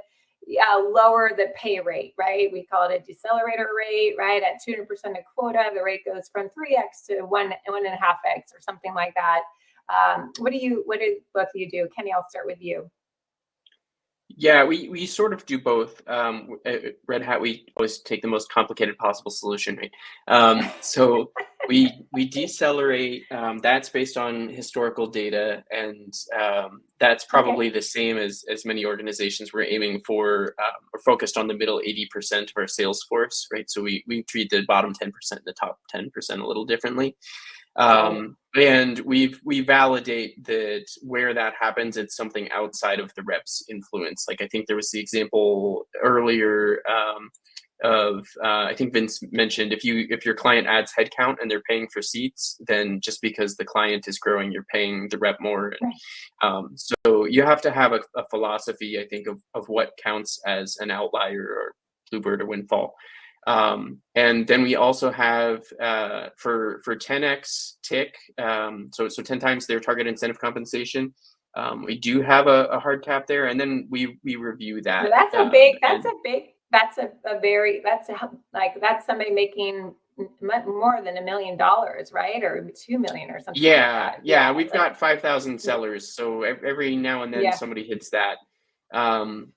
lower the pay rate, right? We call it a decelerator rate, right? At 200% of quota, the rate goes from 3x to 1.5x or something like that. What do both of you do? Kenny, I'll start with you.
Yeah, we sort of do both. At Red Hat, we always take the most complicated possible solution, right? So we decelerate. That's based on historical data, and that's
Okay.
probably the same as many organizations. We're aiming for. We're focused on the middle 80% of our sales force, right? So we treat the bottom 10%, the top 10% a little differently. And we validate that where that happens, it's something outside of the rep's influence. Like I think there was the example earlier of I think Vince mentioned if your client adds headcount and they're paying for seats, then just because the client is growing, you're paying the rep more. So you have to have a philosophy, I think, of what counts as an outlier or bluebird or windfall. And then we also have for 10x tick, so 10 times their target incentive compensation. We do have a hard cap there, and then we review that.
So that's somebody making more than $1 million, right? Or 2 million or something.
Yeah,
like that.
we've got 5,000 sellers, so every now and then somebody hits that. When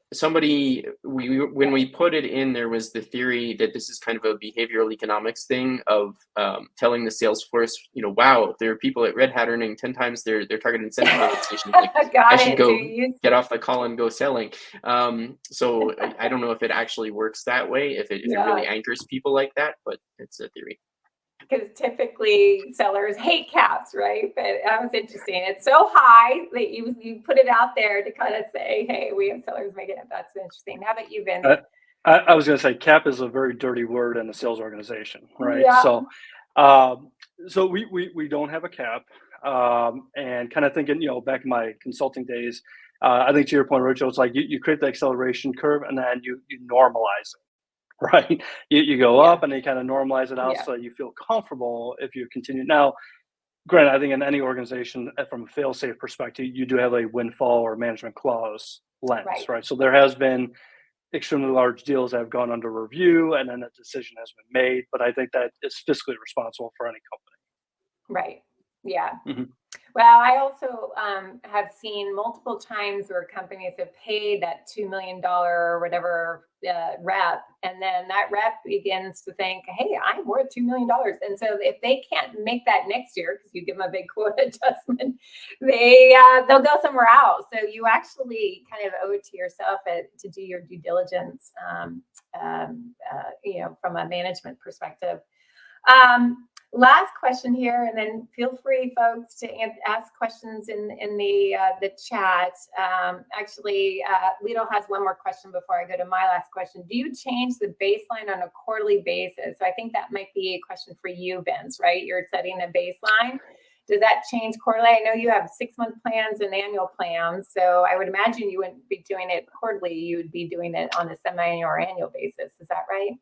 we put it in, there was the theory that this is kind of a behavioral economics thing of telling the sales force, wow, there are people at Red Hat earning 10 times their target incentive compensation. Like, I should go get off the call and go selling. So I don't know if it actually works that way, if it really anchors people like that, but it's a theory.
Because typically sellers hate caps, right? But that was interesting. It's so high that you put it out there to kind of say, hey, we have sellers making it. That's interesting. How about you, Vince?
I was going to say cap is a very dirty word in the sales organization, right?
Yeah.
So we don't have a cap, and kind of thinking, back in my consulting days, I think to your point, Rachel, it's like you create the acceleration curve and then you normalize it. Right, you go up and you kind of normalize it out so you feel comfortable if you continue. Now, granted, I think in any organization, from a fail-safe perspective, you do have a windfall or management clause lens, right? So there has been extremely large deals that have gone under review, and then a decision has been made. But I think that is fiscally responsible for any company.
Right. Yeah.
Mm-hmm.
Well, I also have seen multiple times where companies have paid that $2 million or whatever rep, and then that rep begins to think, hey, I'm worth $2 million. And so if they can't make that next year, because you give them a big quota adjustment, they'll go somewhere else. So you actually kind of owe it to yourself to do your due diligence, from a management perspective. Last question here, and then feel free, folks, to ask questions in the chat. Lido has one more question before I go to my last question. Do you change the baseline on a quarterly basis? So I think that might be a question for you, Vince, right? You're setting a baseline. Does that change quarterly? I know you have 6-month plans and annual plans, so I would imagine you wouldn't be doing it quarterly. You would be doing it on a semi-annual or annual basis. Is that right?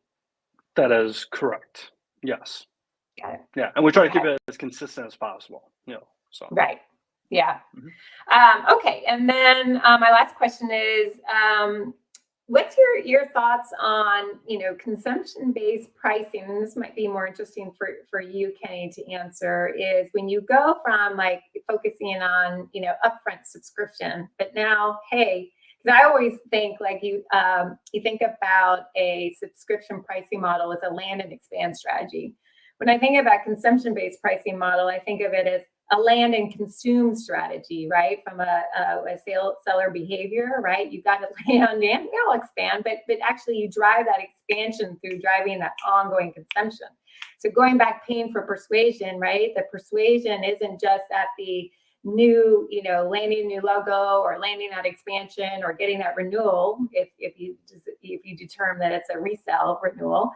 That is correct. Yes.
Got it.
Yeah, and we try to keep it as consistent as possible. So
right. Yeah. Mm-hmm. Okay, and then my last question is, what's your thoughts on consumption-based pricing? And this might be more interesting for you, Kenny, to answer. Is when you go from like focusing on upfront subscription, but now because I always think like you think about a subscription pricing model as a land and expand strategy. When I think about consumption-based pricing model, I think of it as a land and consume strategy, right? From a seller behavior, right? You've got to land and you'll expand, but actually you drive that expansion through driving that ongoing consumption. So going back, paying for persuasion, right? The persuasion isn't just at the new, landing a new logo or landing that expansion or getting that renewal if you determine that it's a resell renewal.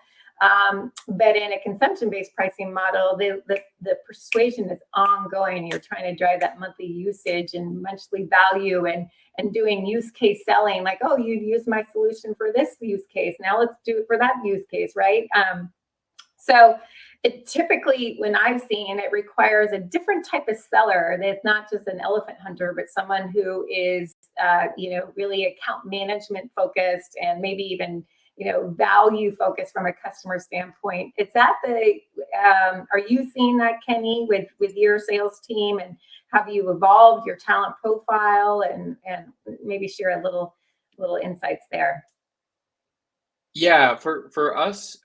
But in a consumption-based pricing model, the persuasion is ongoing. You're trying to drive that monthly usage and monthly value and doing use case selling, like, oh, you've used my solution for this use case. Now let's do it for that use case, right? So it typically, when I've seen, it requires a different type of seller that's not just an elephant hunter, but someone who is, really account management focused and maybe even value focused from a customer standpoint. Is that are you seeing that, Kenny, with your sales team, and have you evolved your talent profile and maybe share a little insights there?
Yeah, for us,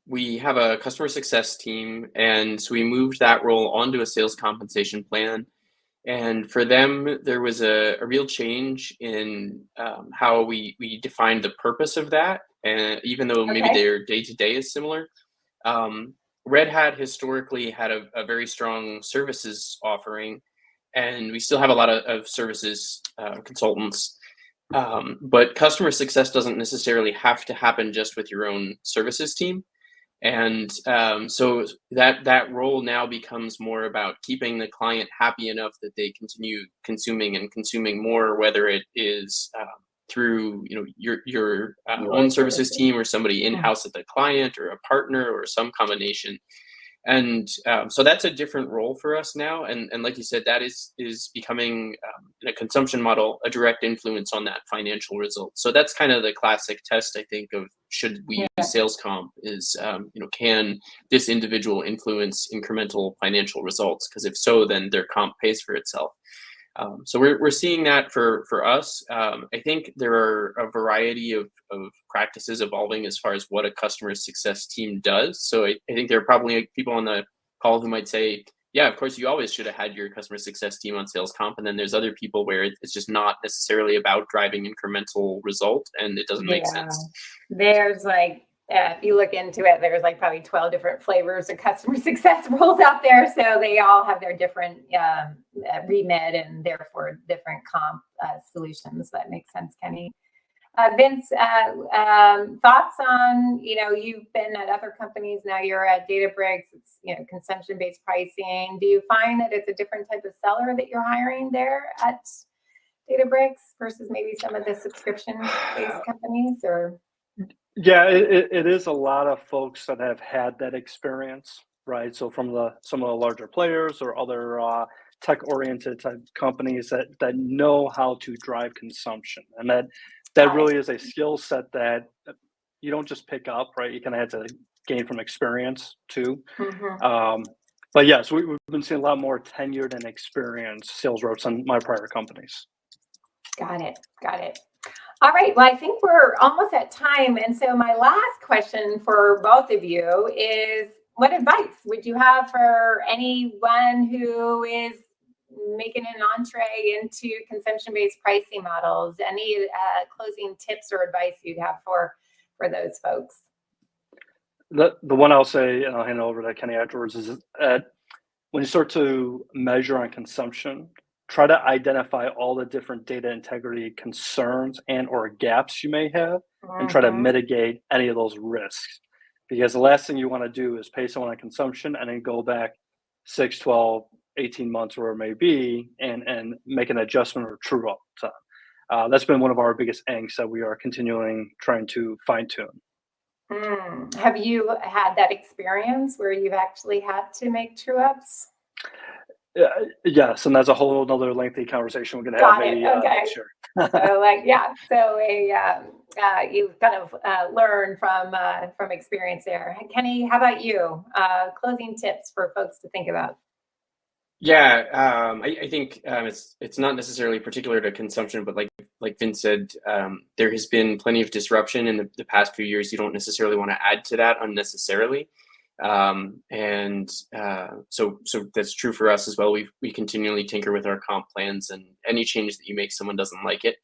we have a customer success team, and so we moved that role onto a sales compensation plan. And for them, there was a real change in how we defined the purpose of that, and even though maybe their day-to-day is similar. Red Hat historically had a very strong services offering, and we still have a lot of services consultants. But customer success doesn't necessarily have to happen just with your own services team. And so that role now becomes more about keeping the client happy enough that they continue consuming and consuming more, whether it is through your own services team or somebody in-house at the client or a partner or some combination. And so that's a different role for us now. And like you said, that is becoming in a consumption model, a direct influence on that financial result. So that's kind of the classic test, I think, of should we use sales comp is, can this individual influence incremental financial results? Because if so, then their comp pays for itself. So we're seeing that for us. I think there are a variety of practices evolving as far as what a customer success team does. So I think there are probably people on the call who might say, yeah, of course, you always should have had your customer success team on sales comp. And then there's other people where it's just not necessarily about driving incremental result and it doesn't make sense.
There's like, if you look into it, there's like probably 12 different flavors of customer success roles out there. So they all have their different remit and therefore different comp solutions. That makes sense, Kenny. Vince, thoughts on, you've been at other companies, now you're at Databricks, it's, consumption-based pricing. Do you find that it's a different type of seller that you're hiring there at Databricks versus maybe some of the subscription-based companies, or?
Yeah, it is a lot of folks that have had that experience, right? So from some of the larger players or other tech-oriented type companies that know how to drive consumption, and that really is a skill set that you don't just pick up, right? You kind of have to gain from experience too. But yes, we've been seeing a lot more tenured and experienced sales reps in my prior companies. Got it.
All right. Well, I think we're almost at time. And so my last question for both of you is, what advice would you have for anyone who is making an entree into consumption-based pricing models? Any closing tips or advice you'd have for those folks?
The one I'll say, and I'll hand it over to Kenny afterwards, is when you start to measure on consumption, try to identify all the different data integrity concerns and or gaps you may have and try to mitigate any of those risks. Because the last thing you want to do is pay someone on consumption and then go back 6, 12, 18 months, or it may be, and make an adjustment or true up. So, that's been one of our biggest angst that we are continuing trying to fine tune.
Have you had that experience where you've actually had to make true ups?
Yes, and that's a whole other lengthy conversation we're going to have maybe next year.
So you've kind of learned from experience there. Kenny, how about you? Closing tips for folks to think about.
Yeah, I think it's not necessarily particular to consumption, but like Vince said, there has been plenty of disruption in the past few years. You don't necessarily want to add to that unnecessarily. So that's true for us as well. We continually tinker with our comp plans, and any change that you make, someone doesn't like it.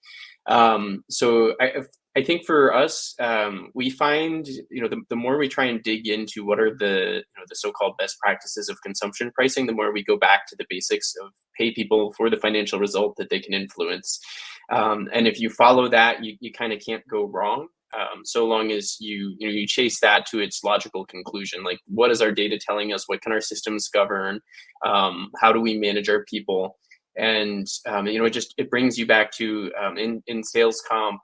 So I think for us, we find, the more we try and dig into what are the so-called best practices of consumption pricing, the more we go back to the basics of pay people for the financial result that they can influence. And if you follow that, you kind of can't go wrong. So long as you chase that to its logical conclusion, like what is our data telling us? What can our systems govern? How do we manage our people? And it brings you back to in sales comp,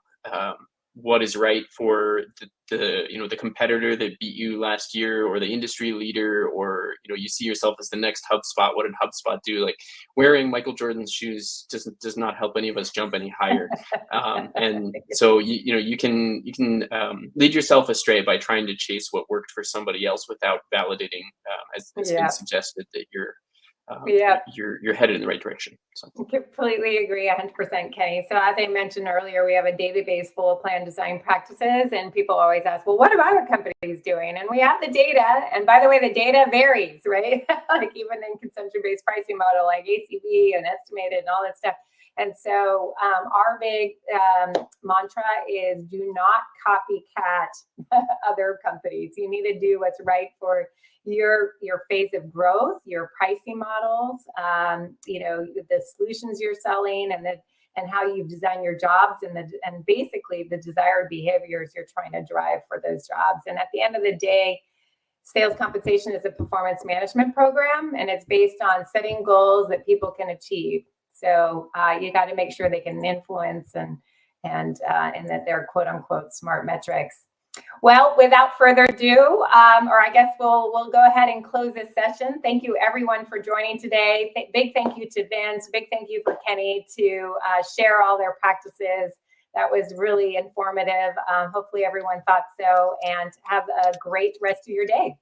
what is right for the competitor that beat you last year, or the industry leader, or you see yourself as the next HubSpot. What did HubSpot do? Like wearing Michael Jordan's shoes does not help any of us jump any higher. And so you can lead yourself astray by trying to chase what worked for somebody else without validating, as it's been suggested, that you're headed in the right direction. So.
Completely agree, 100%, Kenny. So as I mentioned earlier, we have a database full of plan design practices, and people always ask, well, what are other companies doing? And we have the data, and by the way, the data varies, right? Like even in consumption-based pricing model, like ACV and estimated and all that stuff, And so our big mantra is do not copycat other companies. You need to do what's right for your phase of growth, your pricing models, the solutions you're selling, and how you design your jobs, and basically the desired behaviors you're trying to drive for those jobs. And at the end of the day, sales compensation is a performance management program, and it's based on setting goals that people can achieve. So you got to make sure they can influence and that they're quote unquote smart metrics. Well, without further ado, or I guess we'll go ahead and close this session. Thank you everyone for joining today. Big thank you to Vince. Big thank you for Kenny to share all their practices. That was really informative. Hopefully everyone thought so, and have a great rest of your day.